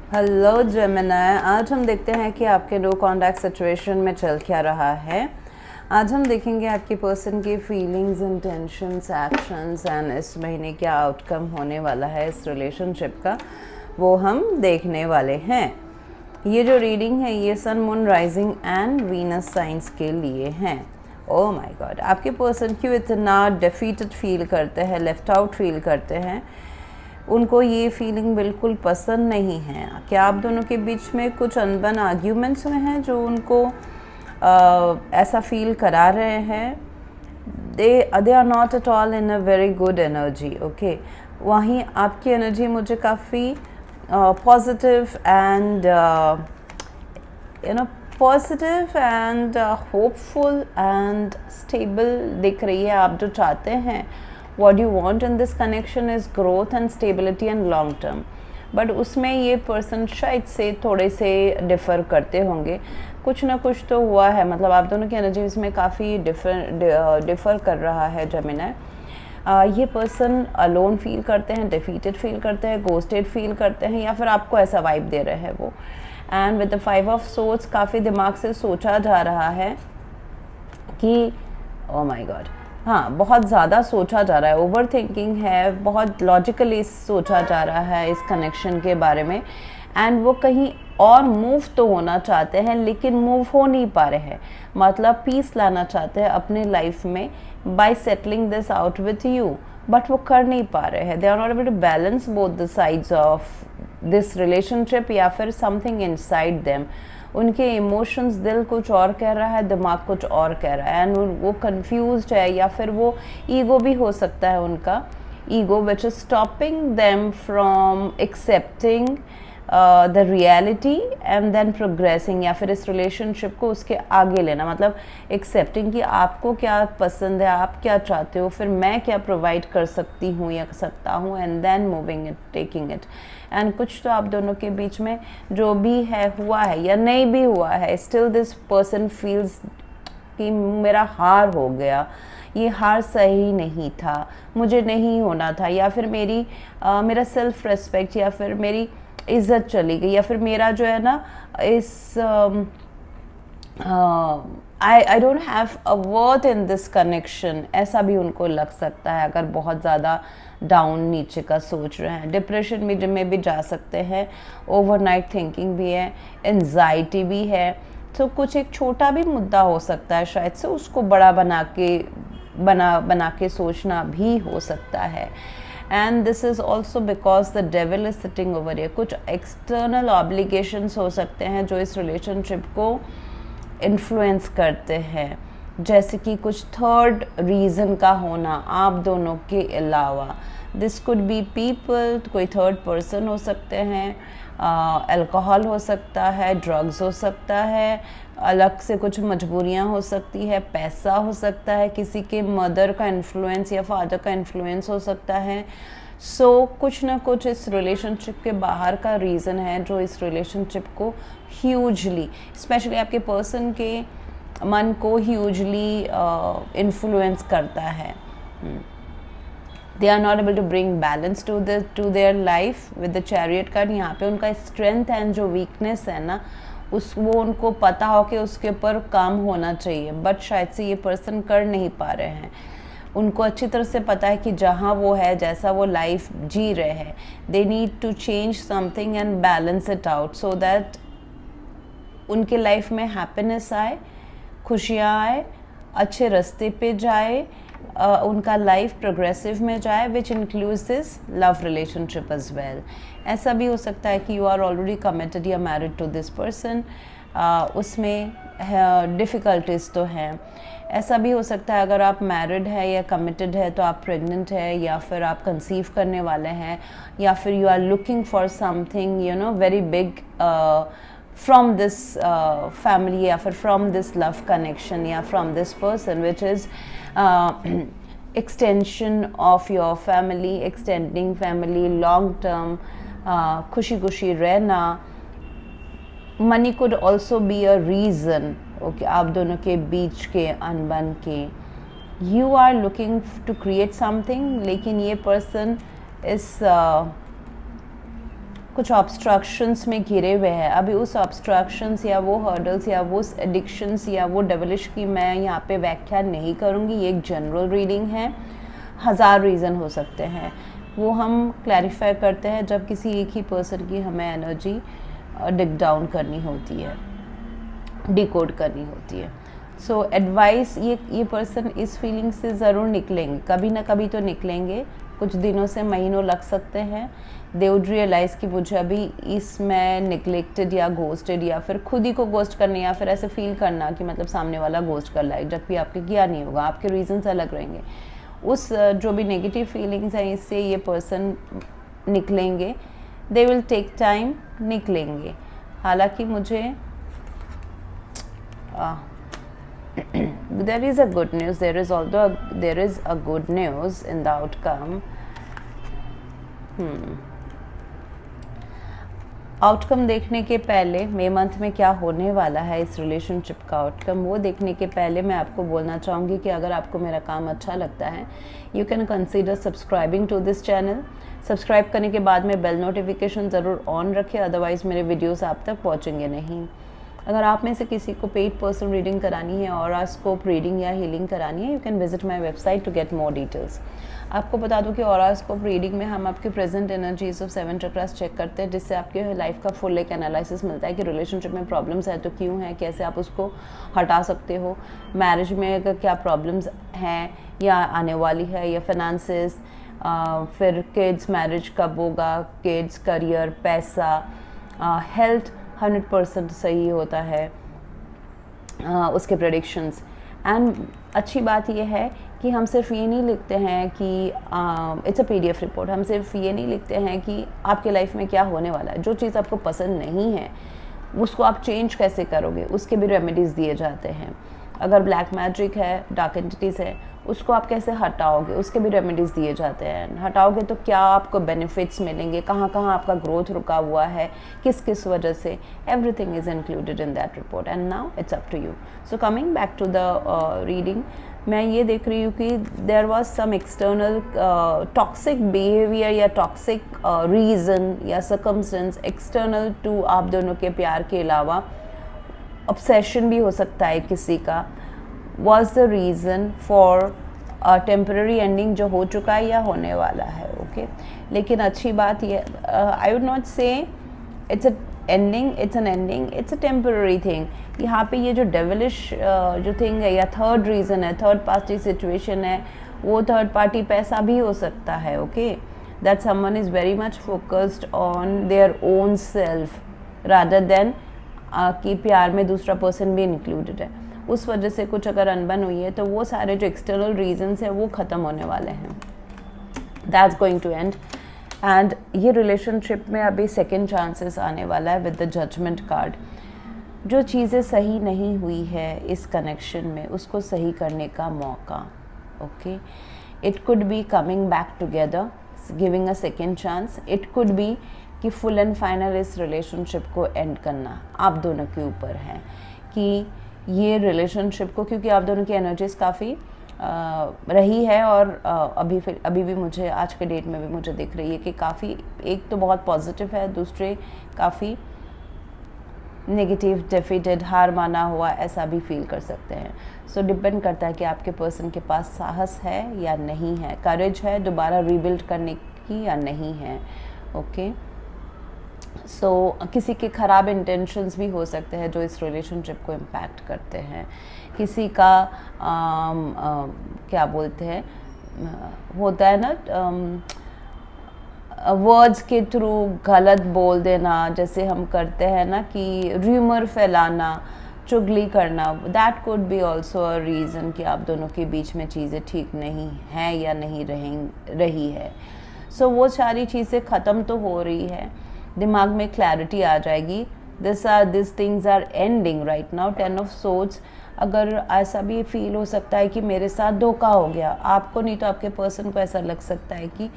Hello Gemini, आज हम देखते हैं कि आपके नो कॉन्टैक्ट सिचुएशन में चल क्या रहा है। आज हम देखेंगे आपकी पर्सन की फीलिंग्स, इंटेंशंस, एक्शंस एंड इस महीने क्या आउटकम होने वाला है इस रिलेशनशिप का, वो हम देखने वाले हैं। ये जो रीडिंग है ये sun, moon, rising and Venus science के लिए हैं। ओह माय गॉड, आपके पर्सन क्यों इतना डिफीटेड फील करते हैं, लेफ्ट आउट फील करते हैं? उनको ये फीलिंग बिल्कुल पसंद नहीं है। क्या आप दोनों के बीच में कुछ अनबन आर्ग्यूमेंट्स हुए हैं जो उनको ऐसा फील करा रहे हैं? They are not at all in a very good energy. Okay, वहीं आपकी एनर्जी मुझे काफ़ी positive and positive and hopeful and stable दिख रही है। आप जो चाहते हैं, what you want in this connection is growth and stability and long term, but उसमें ये पर्सन शायद से थोड़े से डिफ़र करते होंगे। कुछ ना कुछ तो हुआ है, मतलब आप दोनों की एनर्जी इसमें काफ़ी डिफ़र कर रहा है जेमिनी। ये पर्सन अलोन फील करते हैं, डिफीटेड फील करते हैं, गोस्टेड फील करते हैं, या फिर आपको ऐसा वाइब दे रहे हैं वो। And with the 5 of swords काफ़ी दिमाग से सोचा जा रहा है कि ओ माय गॉड, हाँ, बहुत ज़्यादा सोचा जा रहा है, ओवर थिंकिंग है, बहुत लॉजिकली सोचा जा रहा है इस कनेक्शन के बारे में। एंड वो कहीं और मूव तो होना चाहते हैं लेकिन मूव हो नहीं पा रहे हैं, मतलब पीस लाना चाहते हैं अपने लाइफ में by settling this out with you, but वो कर नहीं पा रहे हैं। They are not able to balance both the sides of this relationship, या फिर समथिंग इनसाइड देम। उनके इमोशंस, दिल कुछ और कह रहा है, दिमाग कुछ और कह रहा है, एंड वो कंफ्यूज्ड है, या फिर वो ईगो भी हो सकता है उनका, ego which is stopping them from accepting the reality and then progressing, या फिर इस रिलेशनशिप को उसके आगे लेना, मतलब एक्सेप्टिंग कि आपको क्या पसंद है, आप क्या चाहते हो, फिर मैं क्या प्रोवाइड कर सकती हूँ या सकता हूँ, and then moving it, taking it. And कुछ तो आप दोनों के बीच में जो भी है, हुआ है या नहीं भी हुआ है, स्टिल दिस पर्सन फील्स कि मेरा हार हो गया, ये हार सही नहीं था, मुझे नहीं होना था, या फिर मेरा सेल्फ रेस्पेक्ट, या फिर मेरी इज्जत चली गई, या फिर मेरा जो है ना इस I don't have a worth in this connection, ऐसा भी उनको लग सकता है अगर बहुत ज़्यादा डाउन नीचे का सोच रहे हैं। डिप्रेशन में भी जा सकते हैं, ओवरनाइट थिंकिंग भी है, एंजाइटी भी है। तो कुछ एक छोटा भी मुद्दा हो सकता है, शायद से उसको बड़ा बना के सोचना भी हो सकता है। And this is also because the devil is sitting over here. कुछ एक्सटर्नल ऑब्लिगेशंस हो सकते हैं जो इस रिलेशनशिप को इन्फ्लुएंस करते हैं, जैसे कि कुछ थर्ड रीज़न का होना आप दोनों के अलावा। दिस कुड बी पीपल, कोई थर्ड पर्सन हो सकते हैं, अल्कोहल हो सकता है, ड्रग्स हो सकता है, अलग से कुछ मजबूरियां हो सकती है, पैसा हो सकता है, किसी के मदर का इन्फ्लुएंस या फादर का इन्फ्लुएंस हो सकता है। सो कुछ ना कुछ इस रिलेशनशिप के बाहर का रीज़न है जो इस रिलेशनशिप को ह्यूजली, स्पेशली आपके पर्सन के मन को ह्यूजली इन्फ्लुएंस करता है। They are not able to bring balance to their life with the chariot card. यहाँ पे उनका स्ट्रेंथ एंड जो वीकनेस है ना, वो उनको पता हो कि उसके ऊपर काम होना चाहिए, बट शायद से ये पर्सन कर नहीं पा रहे हैं। उनको अच्छी तरह से पता है कि जहाँ वो है, जैसा वो लाइफ जी रहे हैं, they need to change something and balance it out so that उनके लाइफ में हैप्पीनेस आए, खुशियाँ आए, अच्छे रास्ते पे जाए, उनका लाइफ प्रोग्रेसिव में जाए, which includes this love relationship as well. ऐसा भी हो सकता है कि यू आर ऑलरेडी कमिटेड या मैरिड टू दिस पर्सन, उसमें डिफ़िकल्टीज तो हैं। ऐसा भी हो सकता है अगर आप मैरिड है या कमिटेड है तो आप प्रेग्नेंट है, या फिर आप कंसीव करने वाले हैं, या फिर you are looking for something very big from this family, या फिर from this love connection, या from this person which is extension of your family, extending family, long term, खुशी खुशी रहना। money could also be a reason, okay, आप दोनों के बीच के अनबन के। you are looking to create something, लेकिन ये person is कुछ ऑब्स्ट्रक्शंस में घिरे हुए हैं। अभी उस ऑब्स्ट्रक्शंस या वो हर्डल्स या वो एडिक्शंस या वो डेविलिश की मैं यहाँ पे व्याख्या नहीं करूँगी। ये एक जनरल रीडिंग है, 1000 रीज़न हो सकते हैं, वो हम क्लैरिफाई करते हैं जब किसी एक ही पर्सन की हमें एनर्जी डिग डाउन करनी होती है, डिकोड करनी होती है। सो एडवाइस, ये पर्सन इस फीलिंग से ज़रूर निकलेंगे, कभी ना कभी तो निकलेंगे, कुछ दिनों से महीनों लग सकते हैं। दे वुड रियलाइज़ कि मुझे अभी इसमें निगलेक्टेड या घोस्टेड, या फिर खुद ही को घोस्ट करने, या फिर ऐसे फील करना कि मतलब सामने वाला घोस्ट कर रहा है, जबकि आपके किया नहीं होगा, आपके रीजंस अलग रहेंगे। उस जो भी नेगेटिव फीलिंग्स हैं इससे ये पर्सन निकलेंगे। दे विल टेक टाइम, निकलेंगे। हालांकि मुझे there is a good news, there is a good news in the outcome. Outcome देखने के पहले, मई मंथ में क्या होने वाला है इस रिलेशनशिप का आउटकम, वो देखने के पहले मैं आपको बोलना चाहूँगी कि अगर आपको मेरा काम अच्छा लगता है, you can consider subscribing to this channel. Subscribe करने के बाद में बेल नोटिफिकेशन ज़रूर ऑन रखें, अदरवाइज़ मेरे वीडियोस आप तक पहुँचेंगे नहीं। अगर आप में से किसी को पेड पर्सनल रीडिंग करानी है, ऑरास्कोप रीडिंग या हीलिंग करानी है, you can visit my website to get more details. आपको बता दूं कि ऑरास्कोप रीडिंग में हम आपके present energies of 7 chakras check करते हैं, जिससे आपके लाइफ का फुल एक एनालिसिस मिलता है कि रिलेशनशिप में प्रॉब्लम्स है तो क्यों है, कैसे आप उसको हटा सकते हो, मैरिज में अगर क्या प्रॉब्लम्स हैं या आने वाली है, या फाइनेंसेस, फिर किड्स, मैरिज कब होगा, किड्स, करियर, पैसा, हेल्थ 100% सही होता है, उसके प्रेडिक्शंस। एंड अच्छी बात यह है कि हम सिर्फ ये नहीं लिखते हैं कि इट्स अ PDF रिपोर्ट, हम सिर्फ ये नहीं लिखते हैं कि आपके लाइफ में क्या होने वाला है, जो चीज़ आपको पसंद नहीं है उसको आप चेंज कैसे करोगे, उसके भी रेमेडीज़ दिए जाते हैं। अगर ब्लैक मैजिक है, डार्क एंटिटीज़ है, उसको आप कैसे हटाओगे, उसके भी रेमेडीज़ दिए जाते हैं। हटाओगे तो क्या आपको बेनिफिट्स मिलेंगे, कहाँ कहाँ आपका ग्रोथ रुका हुआ है, किस किस वजह से, everything is included in that report. And now it's up to you. So coming back to the reading, मैं ये देख रही हूँ कि there was some external toxic behaviour या टॉक्सिक रीज़न या सर्कमस्टेंस एक्सटर्नल टू आप दोनों के प्यार के अलावा, ऑब्सेशन भी हो सकता है किसी का, was the reason for a temporary ending जो हो चुका है या होने वाला है। ओके लेकिन अच्छी बात ये, I would not say it's a ending, it's an ending, it's a temporary thing। यहाँ पे ये जो devilish जो थिंग है या थर्ड रीज़न है, थर्ड पार्टी सिचुएशन है, वो थर्ड पार्टी पैसा भी हो सकता है। Okay that someone is very much focused on their own self rather than कि प्यार में दूसरा पर्सन भी इंक्लूडेड है। उस वजह से कुछ अगर अनबन हुई है तो वो सारे जो एक्सटर्नल रीजंस है वो ख़त्म होने वाले हैं। That's going to end. And ये रिलेशनशिप में अभी सेकेंड चांसेस आने वाला है विद द जजमेंट कार्ड। जो चीज़ें सही नहीं हुई है इस कनेक्शन में उसको सही करने का मौका। Okay it could be coming back together, giving a second chance. It could be कि फुल एंड फाइनल इस रिलेशनशिप को एंड करना आप दोनों के ऊपर है कि ये रिलेशनशिप को, क्योंकि आप दोनों की एनर्जीज काफ़ी रही है और अभी भी मुझे आज के डेट में भी मुझे दिख रही है कि काफ़ी, एक तो बहुत पॉजिटिव है, दूसरे काफ़ी नेगेटिव, डिफीटेड, हार माना हुआ ऐसा भी फील कर सकते हैं। सो डिपेंड करता है कि आपके पर्सन के पास साहस है या नहीं है, करेज है दोबारा रीबिल्ड करने की या नहीं है। ओके सो किसी के ख़राब इंटेंशंस भी हो सकते हैं जो इस रिलेशनशिप को इम्पैक्ट करते हैं। किसी का क्या बोलते हैं, होता है ना वर्ड्स के थ्रू गलत बोल देना, जैसे हम करते हैं ना कि र्यूमर फैलाना, चुगली करना, that could be also a reason कि आप दोनों के बीच में चीज़ें ठीक नहीं हैं या नहीं रही है। सो वो सारी चीज़ें ख़त्म तो हो रही है, दिमाग में क्लैरिटी आ जाएगी। This things are ending right now. 10 of swords. अगर ऐसा भी फील हो सकता है कि मेरे साथ धोखा हो गया, आपको नहीं तो आपके पर्सन को ऐसा लग सकता है कि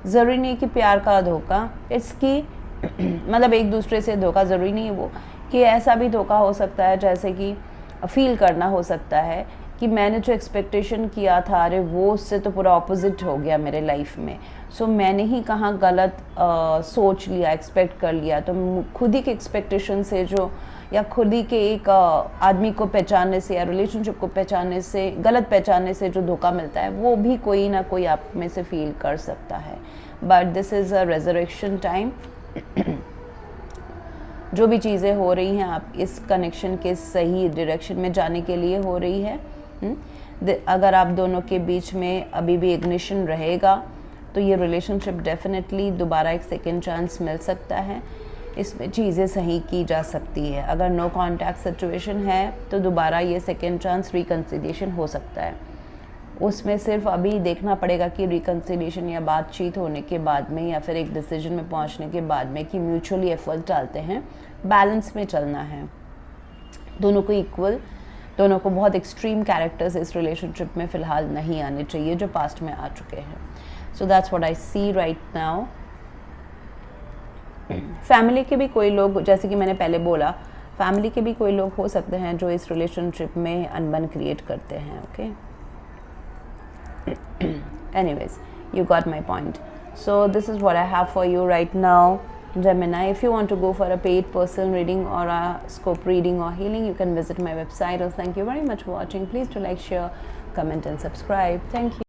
ज़रूरी नहीं कि प्यार का धोखा, इट्स की मतलब एक दूसरे से धोखा, ज़रूरी नहीं है वो कि ऐसा भी धोखा हो सकता है जैसे कि फील करना हो सकता है कि मैंने जो एक्सपेक्टेशन किया था, अरे वो उससे तो पूरा ऑपोजिट हो गया मेरे लाइफ में। सो मैंने ही कहाँ गलत सोच लिया, एक्सपेक्ट कर लिया। तो खुद ही के एक्सपेक्टेशन से जो, या खुद ही के एक आदमी को पहचानने से या रिलेशनशिप को पहचानने से, गलत पहचानने से जो धोखा मिलता है, वो भी कोई ना कोई आप में से फील कर सकता है। But this is a resurrection time. जो भी चीज़ें हो रही हैं, आप इस कनेक्शन के सही डायरेक्शन में जाने के लिए हो रही है। अगर आप दोनों के बीच में अभी भी इग्निशन रहेगा तो ये रिलेशनशिप डेफिनेटली दोबारा एक सेकेंड चांस मिल सकता है, इसमें चीज़ें सही की जा सकती है। अगर नो कॉन्टैक्ट सिचुएशन है तो दोबारा ये सेकेंड चांस रिकन्सिलिएशन हो सकता है। उसमें सिर्फ अभी देखना पड़ेगा कि रिकन्सिलिएशन या बातचीत होने के बाद में या फिर एक डिसीजन में पहुंचने के बाद में कि म्यूचुअली एफर्ट डालते हैं, बैलेंस में चलना है, दोनों को इक्वल, दोनों को बहुत एक्सट्रीम कैरेक्टर्स इस रिलेशनशिप में फ़िलहाल नहीं आने चाहिए जो पास्ट में आ चुके हैं। So that's what I see right now. Family के भी कोई लोग, जैसे कि मैंने पहले बोला, फैमिली के भी कोई लोग हो सकते हैं जो इस रिलेशनशिप में अनबन क्रिएट करते हैं। Okay, anyways, you got my point. So this is what I have for you right now, Gemini. If you want to go for a paid personal reading or a scope reading or healing, you can visit my website. And thank you very much for watching. Please do like, share, comment and subscribe. Thank you.